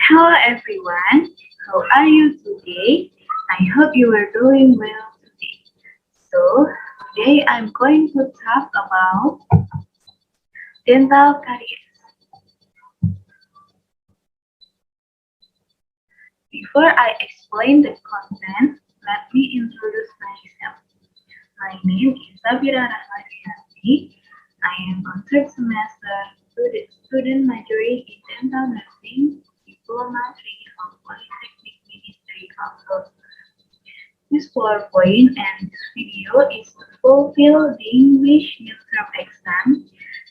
Hello everyone, how are you today? I hope you are doing well today. So, today I'm going to talk about dental caries. Before I explain the content, let me introduce myself. My name is Safira Rahmah. I am on third semester student majoring in dental nursing, diploma 3 from Polytechnic Ministry of Health. This PowerPoint and this video is to fulfill the English midterm exam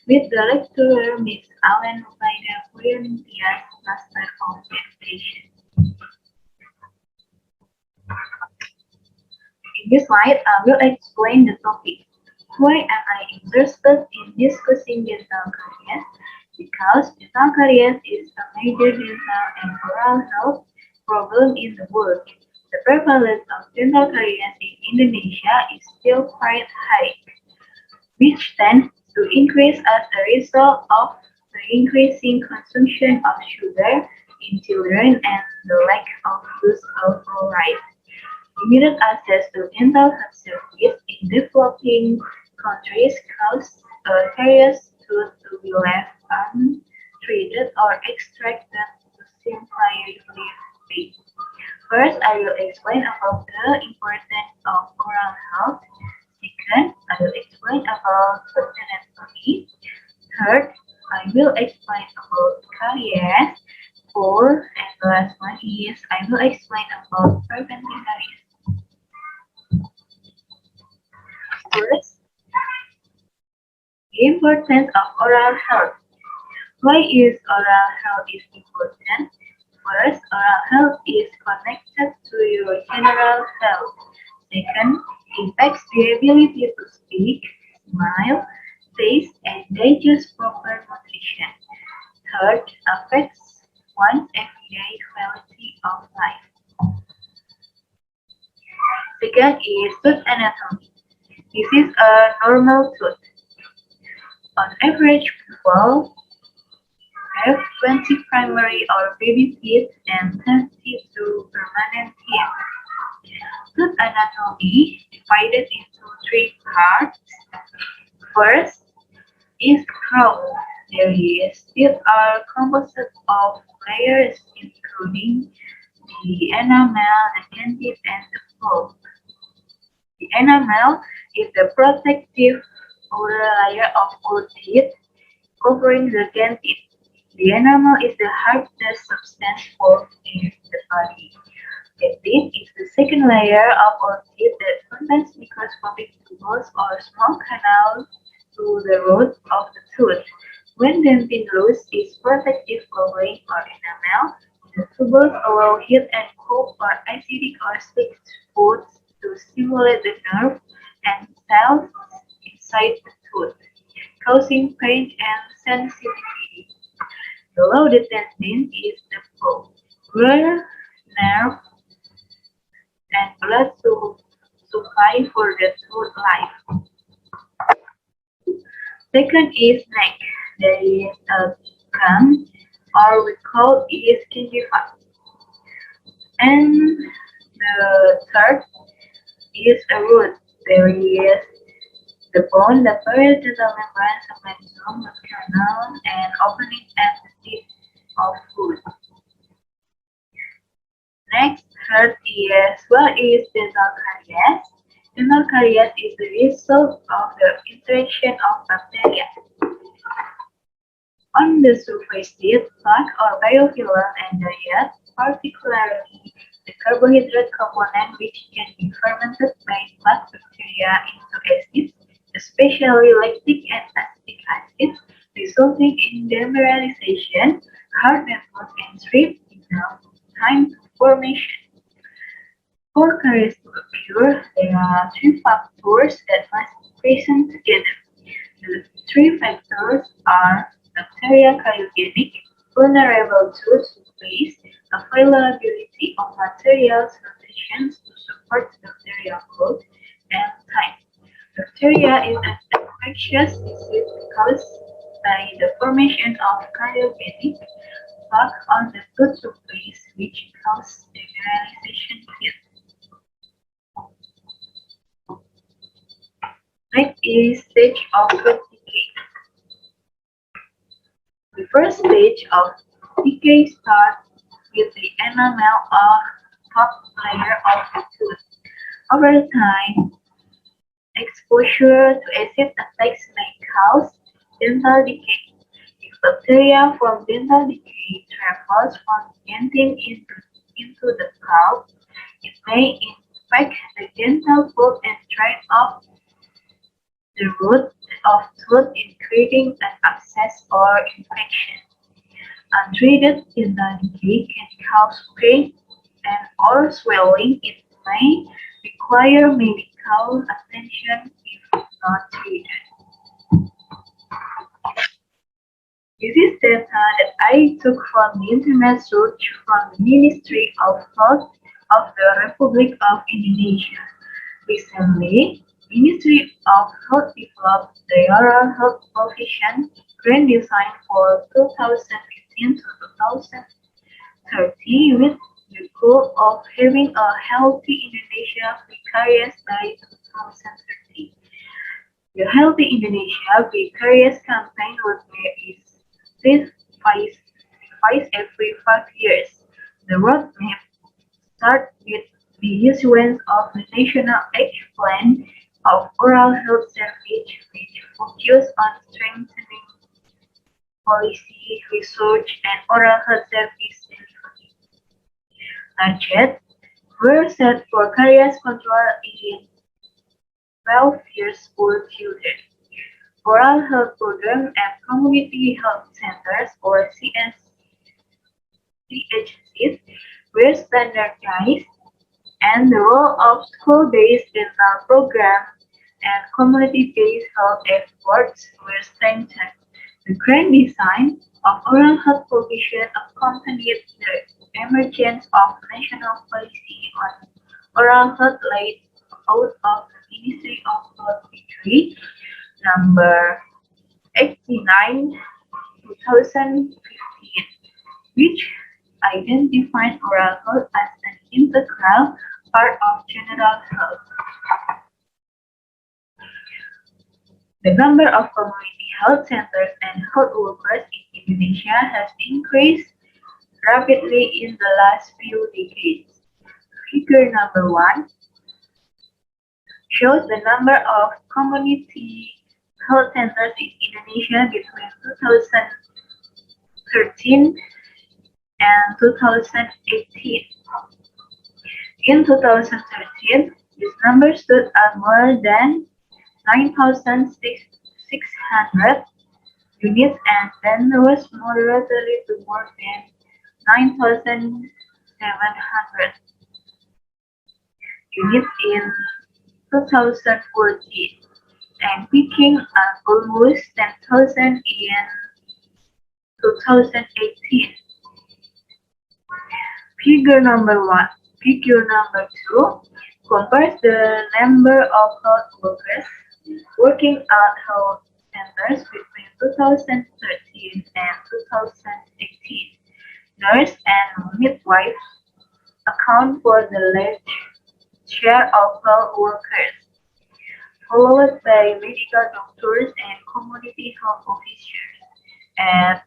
with the lecturer Ms. Rufaida Purianingtyas, Master of Education. In this slide, I will explain the topic. Why am I interested in discussing dental caries? Because dental caries is a major dental and oral health problem in the world. The prevalence of dental caries in Indonesia is still quite high, which tends to increase as a result of the increasing consumption of sugar in children and the lack of use of fluoride. Limited access to dental health service in developing countries cause caries tooth to be left untreated or extracted to simply leave. First, I will explain about the importance of oral health. Second, I will explain about food anatomy. Third, I will explain about caries. Fourth, and the last one is I will explain about preventing caries. First, the importance of oral health. Why is oral health is important? First, oral health is connected to your general health. Second, impacts the ability to speak, smile, taste, and digest proper nutrition. Third, affects one's everyday quality of life. Second is tooth anatomy. This is a normal tooth. On average, people have 20 primary or baby teeth and 32 permanent teeth. Tooth anatomy divided into three parts. First is crown. Various teeth are composed of layers including the enamel, the dentin, and the pulp. The enamel is the protective outer layer of all teeth, covering the dentin. The enamel is the hardest substance found in the body. Dentin is the second layer of all teeth that sometimes microscopic tubules or small canals to the root of the tooth. When dentin loses its protective covering or enamel, the tubules allow heat and cold or acidic or sweet foods to stimulate the nerve and cells inside the tooth, causing pain and sensitivity. Below the dentin is the pulp, where nerve and blood supply for the tooth life. Second is neck. There is a gum, or we call it gingiva. And the third is a root. There is the bone, the periodontal membrane, submentum, the canal, and opening at the tip of food. Next, third is what is dental caries? Dental caries is the result of the interaction of bacteria on the surface teeth, plaque or biofilm and diet, particularly the carbohydrate component which can be fermented by plaque bacteria into acids, especially lactic and acetic acids, resulting in demineralization, hard network, and strip without time to formation. For caries to occur, there are three factors that must be present together. The three factors are bacteria cryogenic, vulnerable to space, availability of materials conditions to support bacterial growth, and time. Bacteria is an infectious disease caused by the formation of cryogenic plaque on the toothpaste which causes demineralization teeth. Next is stage of tooth decay. The first stage of decay starts with the enamel or top layer of the tooth. Over time, exposure to acid attacks may cause dental decay. If bacteria from dental decay travels from dentin into the pulp, it may infect the dental pulp and drain off the root of tooth, creating an abscess or infection. Untreated dental decay can cause pain and or swelling. It may require medical attention if not treated. This is data that I took from the internet search from the Ministry of Health of the Republic of Indonesia. Recently, Ministry of Health developed the Oral Health Profession Grand Design for 2015 to 2030 with the goal of having a healthy Indonesia free caries by 2030. The Healthy Indonesia Free Caries campaign roadmap is revised every 5 years. The roadmap starts with the issuance of the National Action Plan of Oral Health Service, which focuses on strengthening policy, research, and oral health service delivery. Targets were set for caries control in 12 years old children. Oral health programs at community health centers or CHCs were standardized, and the role of school-based dental programs and community-based health efforts were strengthened. The grand design of oral health provision accompanied the emergence of national policy on oral health laid out of the Ministry of Health Decree number 89 2015, which identified oral health as an integral part of general health. The number of community health centers and health workers in Indonesia has increased rapidly in the last few decades. Figure number 1 shows the number of community health centers in Indonesia between 2013 and 2018. In 2013, this number stood at more than 9,600 units and then rose moderately to more than 9,700 units in 2014 and peaking at almost 10,000 in 2018. Figure number 2 compares the number of health workers working at health centers between 2013 and 2018. Nurse and midwives account for the large share of health workers, followed by medical doctors and community health officers at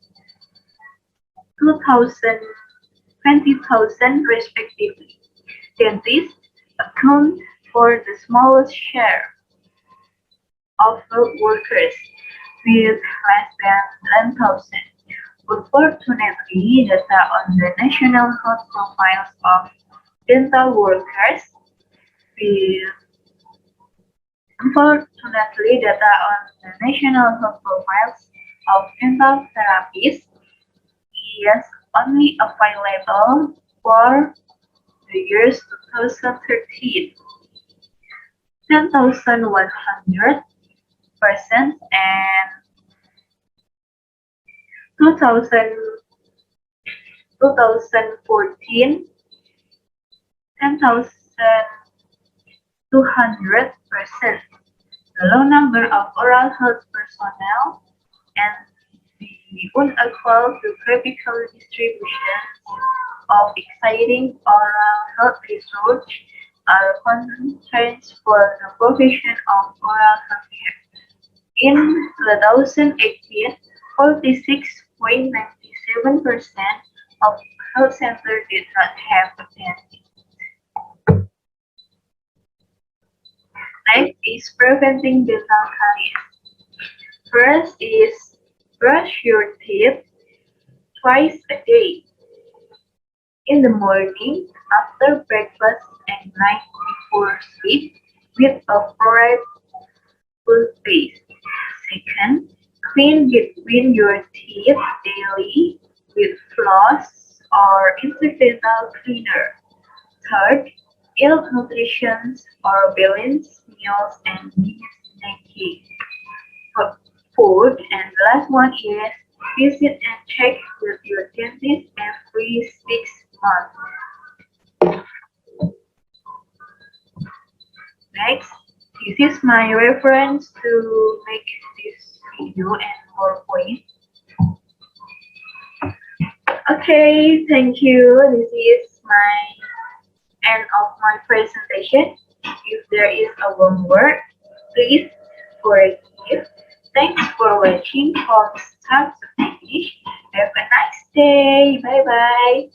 20,000 respectively. Dentists account for the smallest share of health workers, with less than 10,000. Unfortunately, data on the national health profiles of dental workers with Unfortunately, data on the national health profiles of dental therapists is only available for the years 2013, 10,100% and 2014, 10,200%. The low number of oral health personnel and the The unequal geographical distribution of exciting oral health research are constraints for the provision of oral health care. In 2018, 46.97% of health centers did not have a dentist. Next is preventing dental caries. First is brush your teeth twice a day. In the morning, after breakfast, and night before sleep with a fluoride toothpaste. Second, clean between your teeth daily with floss or incidental cleaner. Third, ill nutrition or balanced meals and snacking. Food, and the last one is visit and check with your dentist every 6 months. Next, this is my reference to make this video and more points. Okay, thank you. This is my end of my presentation. If there is a wrong word, please forgive. Thanks for watching from start to finish. Have a nice day. Bye bye.